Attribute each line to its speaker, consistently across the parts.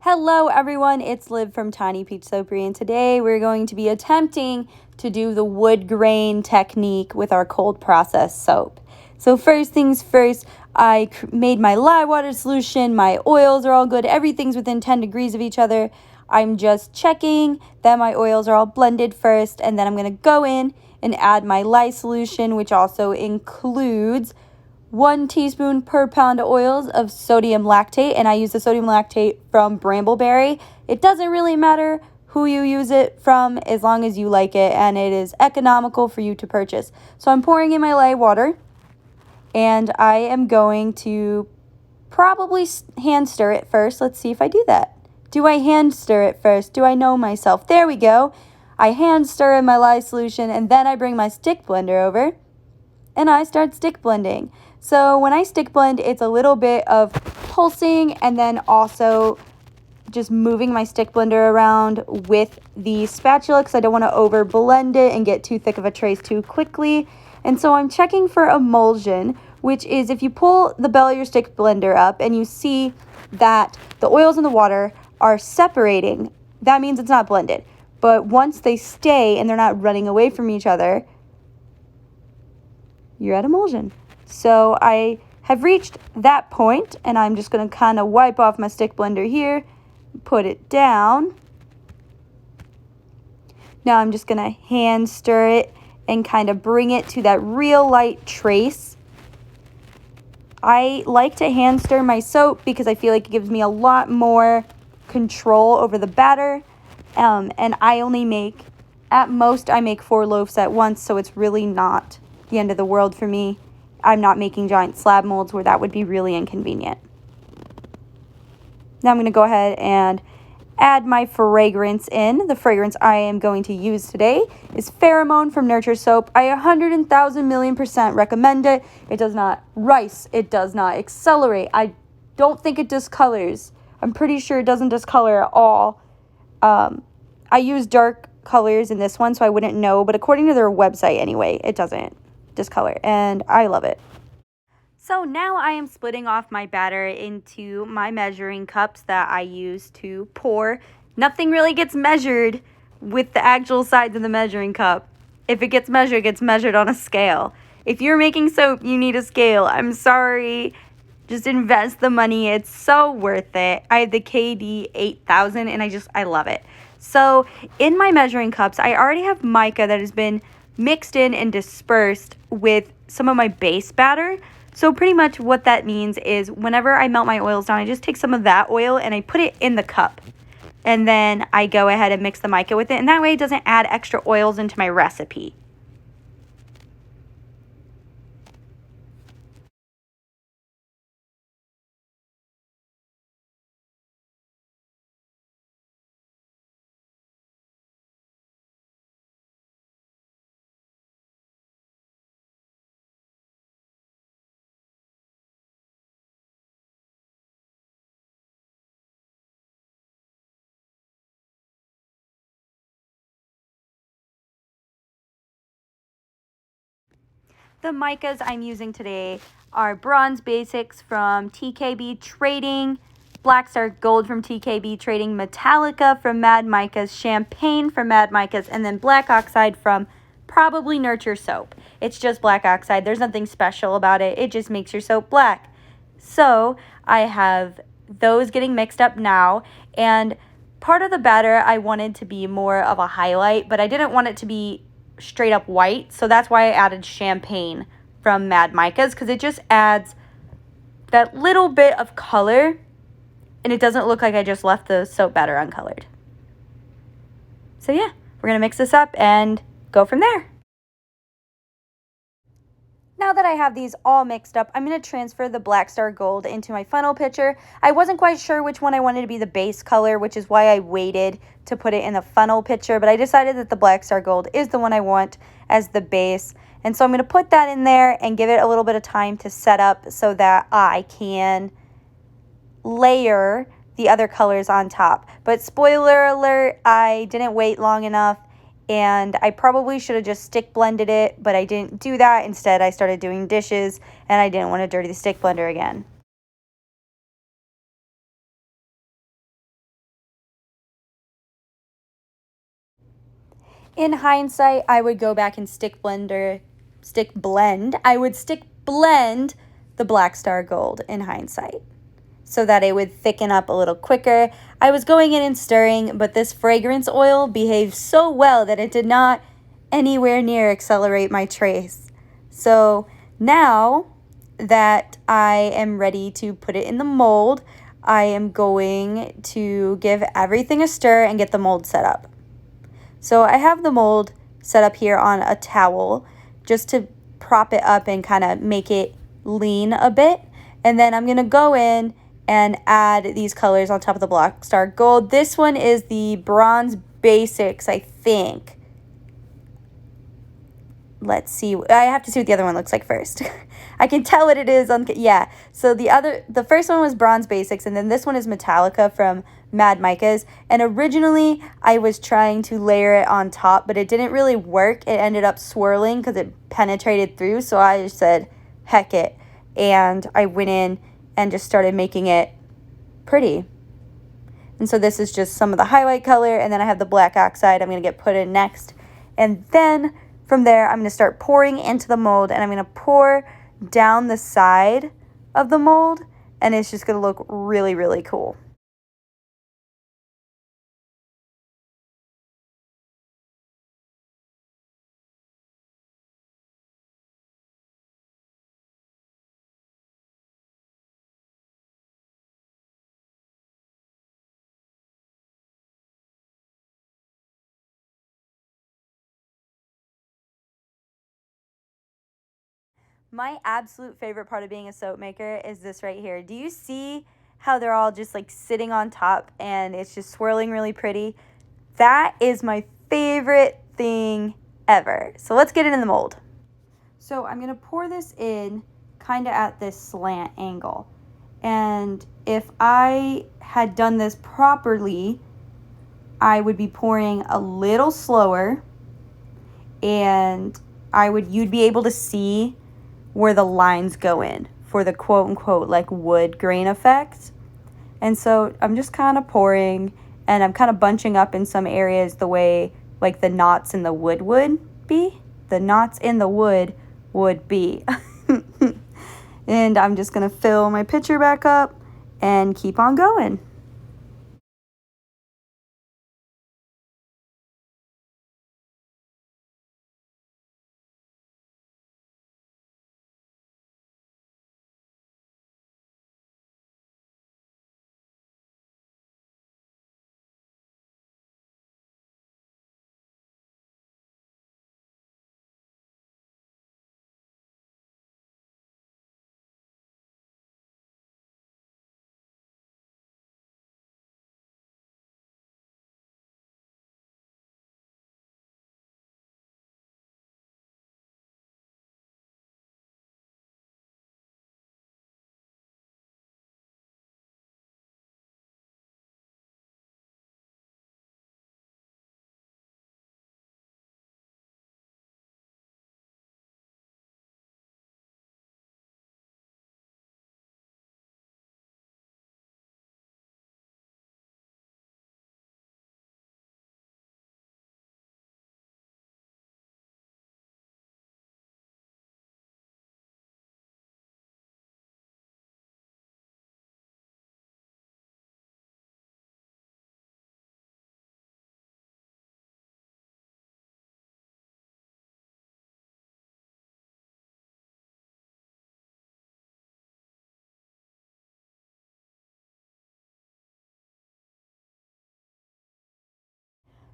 Speaker 1: Hello everyone, it's Liv from Tiny Peach Soapery, and today we're going to be attempting to do the wood grain technique with our cold process soap. So first things first, I made my lye water solution, my oils are all good, everything's within 10 degrees of each other. I'm just checking that my oils are all blended first, and then I'm going to go in and add my lye solution, which also includes 1 teaspoon per pound of oils of sodium lactate, and I use the sodium lactate from Brambleberry. It doesn't really matter who you use it from as long as you like it, and it is economical for you to purchase. So I'm pouring in my lye water, and I am going to probably hand stir it first. Let's see if I do that. Do I hand stir it first? Do I know myself? There we go. I hand stir in my lye solution, and then I bring my stick blender over and I start stick blending. So when I stick blend, it's a little bit of pulsing and then also just moving my stick blender around with the spatula because I don't want to over blend it and get too thick of a trace too quickly. And so I'm checking for emulsion, which is if you pull the belly of your stick blender up and you see that the oils and the water are separating, that means it's not blended. But once they stay and they're not running away from each other, you're at emulsion. So I have reached that point, and I'm just going to kind of wipe off my stick blender here, put it down. Now I'm just going to hand stir it and kind of bring it to that real light trace. I like to hand stir my soap because I feel like it gives me a lot more control over the batter, and I only make, at most I make 4 loaves at once, so it's really not the end of the world for me. I'm not making giant slab molds where that would be really inconvenient. Now I'm going to go ahead and add my fragrance in. The fragrance I am going to use today is Pheromone from Nurture Soap. I 100,000,000,000% recommend it. It does not rice. It does not accelerate. I don't think it discolors. I'm pretty sure it doesn't discolor at all. I use dark colors in this one, so I wouldn't know, but according to their website anyway, it doesn't discolor, and I love it. So now I am splitting off my batter into my measuring cups that I use to pour. Nothing really gets measured with the actual sides of the measuring cup. If it gets measured on a scale. If you're making soap, you need a scale. I'm sorry. Just invest the money. It's so worth it. I have the KD 8000 and I love it. So in my measuring cups, I already have mica that has been mixed in and dispersed with some of my base batter. So pretty much what that means is whenever I melt my oils down, I just take some of that oil and I put it in the cup. And then I go ahead and mix the mica with it. And that way it doesn't add extra oils into my recipe. The micas I'm using today are Bronze Basics from TKB Trading, Black Star Gold from TKB Trading, Metallica from Mad Micas, Champagne from Mad Micas, and then Black Oxide from probably Nurture Soap. It's just black oxide. There's nothing special about it. It just makes your soap black. So I have those getting mixed up now, and part of the batter I wanted to be more of a highlight, but I didn't want it to be straight up white, so that's why I added Champagne from Mad Micas, because it just adds that little bit of color and it doesn't look like I just left the soap batter uncolored. So yeah, we're gonna mix this up and go from there. Now that I have these all mixed up, I'm going to transfer the Black Star Gold into my funnel pitcher. I wasn't quite sure which one I wanted to be the base color, which is why I waited to put it in the funnel pitcher, but I decided that the Black Star Gold is the one I want as the base. And so I'm going to put that in there and give it a little bit of time to set up so that I can layer the other colors on top. But spoiler alert, I didn't wait long enough. And I probably should have just stick blended it, but I didn't do that. Instead, I started doing dishes, and I didn't want to dirty the stick blender again. In hindsight, I would go back and I would stick blend the Black Star Gold in hindsight so that it would thicken up a little quicker. I was going in and stirring, but this fragrance oil behaved so well that it did not anywhere near accelerate my trace. So now that I am ready to put it in the mold, I am going to give everything a stir and get the mold set up. So I have the mold set up here on a towel just to prop it up and kind of make it lean a bit. And then I'm going to go in and add these colors on top of the Black Star Gold. This one is the Bronze Basics, I think. Let's see. I have to see what the other one looks like first. I can tell what it is on, yeah. So the first one was Bronze Basics, and then this one is Metallica from Mad Micas. And originally I was trying to layer it on top, but it didn't really work. It ended up swirling because it penetrated through. So I just said, heck it. And I went in and just started making it pretty. And so this is just some of the highlight color, and then I have the black oxide I'm going to get put in next. And then from there, I'm going to start pouring into the mold, and I'm going to pour down the side of the mold, and it's just going to look really, really cool. My absolute favorite part of being a soap maker is this right here. Do you see how they're all just like sitting on top and it's just swirling really pretty? That is my favorite thing ever. So let's get it in the mold. So I'm going to pour this in kind of at this slant angle. And if I had done this properly, I would be pouring a little slower, and you'd be able to see where the lines go in for the quote unquote like wood grain effect. And so I'm just kind of pouring, and I'm kind of bunching up in some areas the way like the knots in the wood would be. The knots in the wood would be. And I'm just going to fill my pitcher back up and keep on going.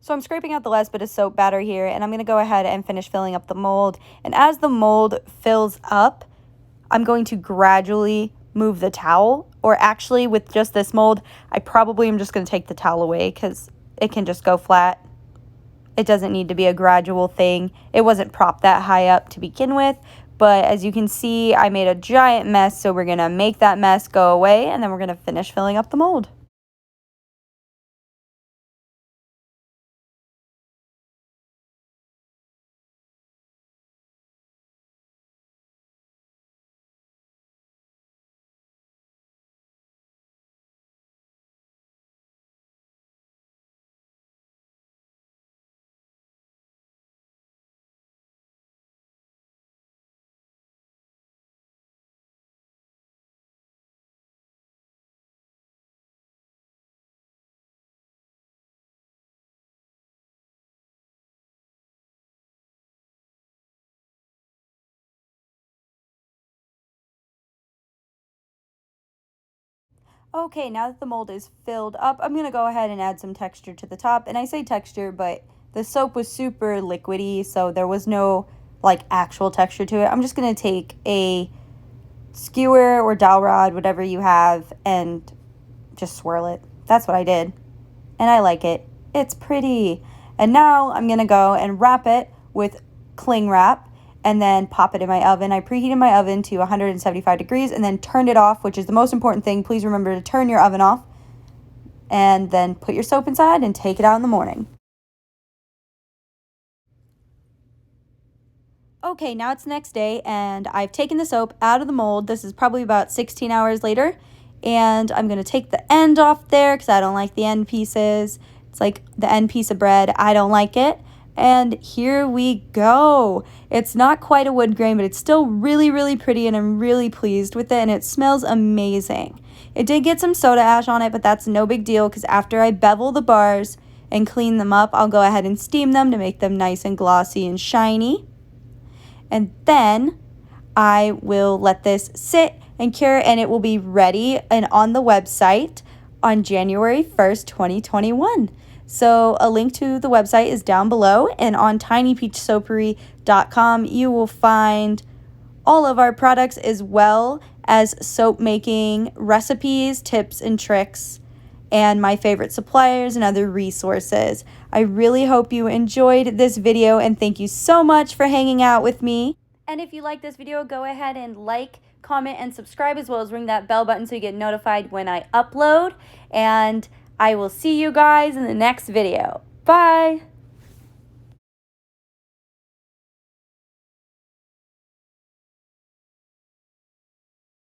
Speaker 1: So I'm scraping out the last bit of soap batter here, and I'm going to go ahead and finish filling up the mold. And as the mold fills up, I'm going to gradually move the towel, or actually with just this mold, I probably am just going to take the towel away because it can just go flat. It doesn't need to be a gradual thing. It wasn't propped that high up to begin with, but as you can see, I made a giant mess, so we're going to make that mess go away, and then we're going to finish filling up the mold. Okay, now that the mold is filled up, I'm going to go ahead and add some texture to the top. And I say texture, but the soap was super liquidy, so there was no like actual texture to it. I'm just going to take a skewer or dowel rod, whatever you have, and just swirl it. That's what I did. And I like it. It's pretty. And now I'm going to go and wrap it with cling wrap and then pop it in my oven. I preheated my oven to 175 degrees and then turned it off, which is the most important thing. Please remember to turn your oven off. And then put your soap inside and take it out in the morning. Okay, now it's the next day and I've taken the soap out of the mold. This is probably about 16 hours later. And I'm going to take the end off there because I don't like the end pieces. It's like the end piece of bread. I don't like it. And here we go. It's not quite a wood grain, but it's still really, really pretty and I'm really pleased with it and it smells amazing. It did get some soda ash on it, but that's no big deal because after I bevel the bars and clean them up, I'll go ahead and steam them to make them nice and glossy and shiny. And then I will let this sit and cure and it will be ready and on the website on January 1st, 2021. So a link to the website is down below, and on tinypeachsoapery.com you will find all of our products as well as soap making recipes, tips and tricks, and my favorite suppliers and other resources. I really hope you enjoyed this video and thank you so much for hanging out with me. And if you like this video, go ahead and like, comment, and subscribe, as well as ring that bell button so you get notified when I upload. And I will see you guys in the next video. Bye!